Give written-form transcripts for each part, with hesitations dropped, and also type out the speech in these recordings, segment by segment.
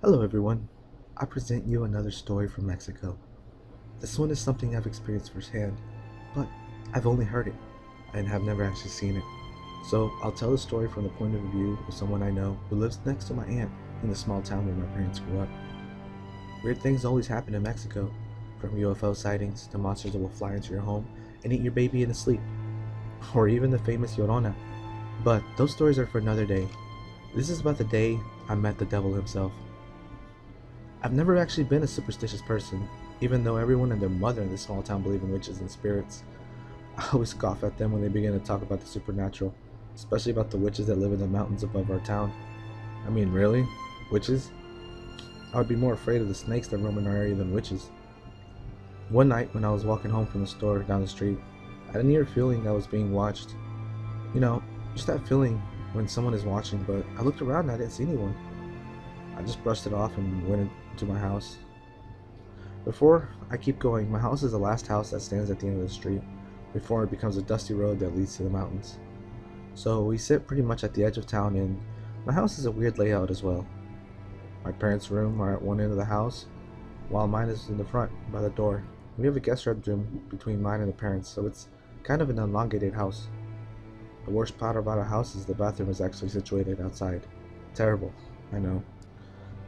Hello everyone, I present you another story from Mexico. This one is something I've experienced firsthand, but I've only heard it and have never actually seen it. So I'll tell the story from the point of view of someone I know who lives next to my aunt in the small town where my parents grew up. Weird things always happen in Mexico, from UFO sightings to monsters that will fly into your home and eat your baby in sleep, or even the famous Llorona. But those stories are for another day. This is about the day I met the devil himself. I've never actually been a superstitious person, even though everyone and their mother in this small town believe in witches and spirits. I always scoff at them when they begin to talk about the supernatural, especially about the witches that live in the mountains above our town. I mean, really? Witches? I would be more afraid of the snakes that roam in our area than witches. One night, when I was walking home from the store down the street, I had an eerie feeling I was being watched. You know, just that feeling when someone is watching, but I looked around and I didn't see anyone. I just brushed it off and went into my house. Before I keep going, my house is the last house that stands at the end of the street, before it becomes a dusty road that leads to the mountains. So we sit pretty much at the edge of town, and my house is a weird layout as well. My parents' room are at one end of the house, while mine is in the front by the door. We have a guest bedroom between mine and the parents, so it's kind of an elongated house. The worst part about our house is the bathroom is actually situated outside. Terrible, I know.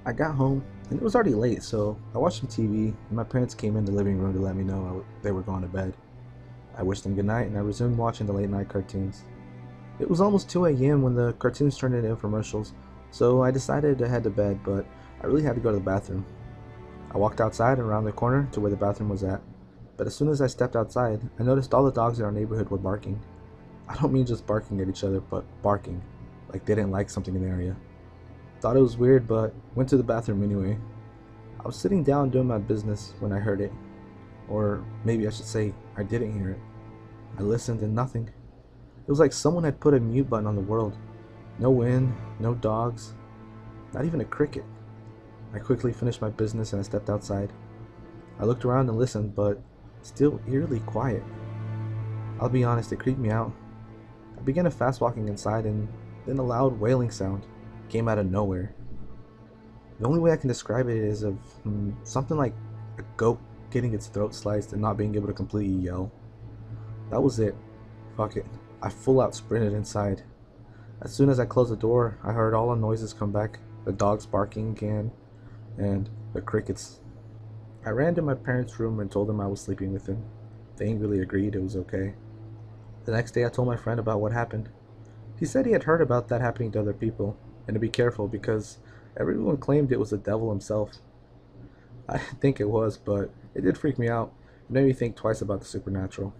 I got home and it was already late, so I watched some TV, and my parents came in the living room to let me know they were going to bed. I wished them goodnight and I resumed watching the late night cartoons. It was almost 2 a.m. when the cartoons turned into infomercials, so I decided to head to bed, but I really had to go to the bathroom. I walked outside and around the corner to where the bathroom was at, but as soon as I stepped outside, I noticed all the dogs in our neighborhood were barking. I don't mean just barking at each other, but barking, like they didn't like something in the area. Thought it was weird, but went to the bathroom anyway. I was sitting down doing my business when I heard it. Or maybe I should say, I didn't hear it. I listened and nothing. It was like someone had put a mute button on the world. No wind, no dogs, not even a cricket. I quickly finished my business and I stepped outside. I looked around and listened, but still eerily quiet. I'll be honest, it creeped me out. I began to fast walking inside, and then a loud wailing sound came out of nowhere. The only way I can describe it is of something like a goat getting its throat sliced and not being able to completely yell. That was it. Fuck it. I full out sprinted inside. As soon as I closed the door, I heard all the noises come back, the dogs barking again, and the crickets. I ran to my parents' room and told them I was sleeping with them. They angrily agreed it was okay. The next day I told my friend about what happened. He said he had heard about that happening to other people, and to be careful because everyone claimed it was the devil himself. I didn't think it was, but it did freak me out. It made me think twice about the supernatural.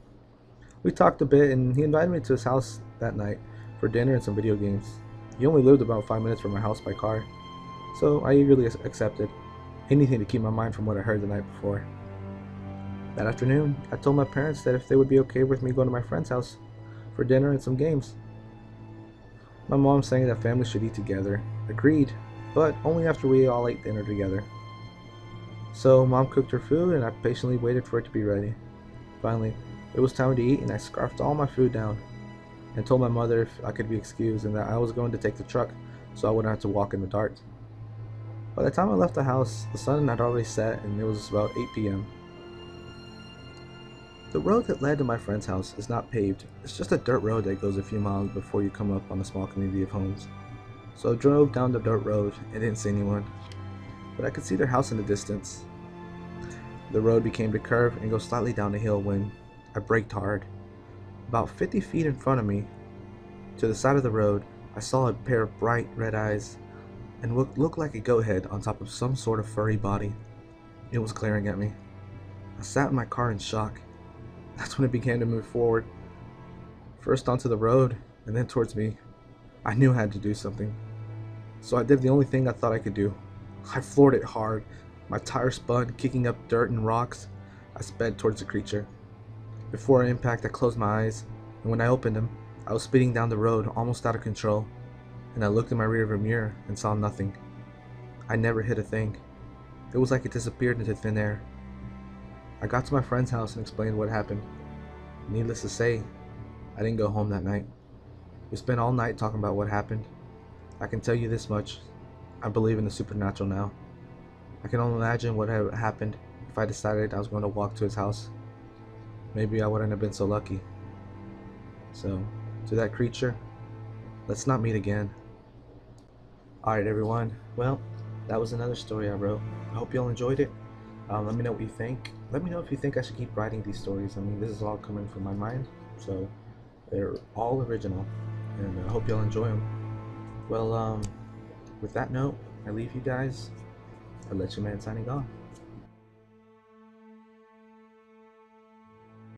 We talked a bit, and he invited me to his house that night for dinner and some video games. He only lived about 5 minutes from my house by car, so I eagerly accepted anything to keep my mind from what I heard the night before. That afternoon, I told my parents that if they would be okay with me going to my friend's house for dinner and some games. My mom saying that families should eat together, agreed, but only after we all ate dinner together. So mom cooked her food and I patiently waited for it to be ready. Finally, it was time to eat and I scarfed all my food down and told my mother if I could be excused and that I was going to take the truck so I wouldn't have to walk in the dark. By the time I left the house, the sun had already set and it was about 8 p.m. The road that led to my friend's house is not paved, it's just a dirt road that goes a few miles before you come up on a small community of homes. So I drove down the dirt road and didn't see anyone, but I could see their house in the distance. The road became to curve and go slightly down the hill when I braked hard. About 50 feet in front of me, to the side of the road, I saw a pair of bright red eyes and what looked like a goat head on top of some sort of furry body. It was glaring at me. I sat in my car in shock. That's when it began to move forward, first onto the road and then towards me. I knew I had to do something, so I did the only thing I thought I could do. I floored it hard. My tire spun, kicking up dirt and rocks. I sped towards the creature. Before impact, I closed my eyes, and when I opened them, I was speeding down the road, almost out of control, and I looked in my rearview mirror and saw nothing. I never hit a thing. It was like it disappeared into thin air. I got to my friend's house and explained what happened. Needless to say, I didn't go home that night. We spent all night talking about what happened. I can tell you this much. I believe in the supernatural now. I can only imagine what had happened if I decided I was going to walk to his house. Maybe I wouldn't have been so lucky. So, to that creature, let's not meet again. Alright, everyone. Well, that was another story I wrote. I hope you all enjoyed it. Let me know what you think. Let me know if you think I should keep writing these stories. I mean, this is all coming from my mind, so they're all original, and I hope you all enjoy them. Well, with that note, I leave you guys. I'll let you man signing off.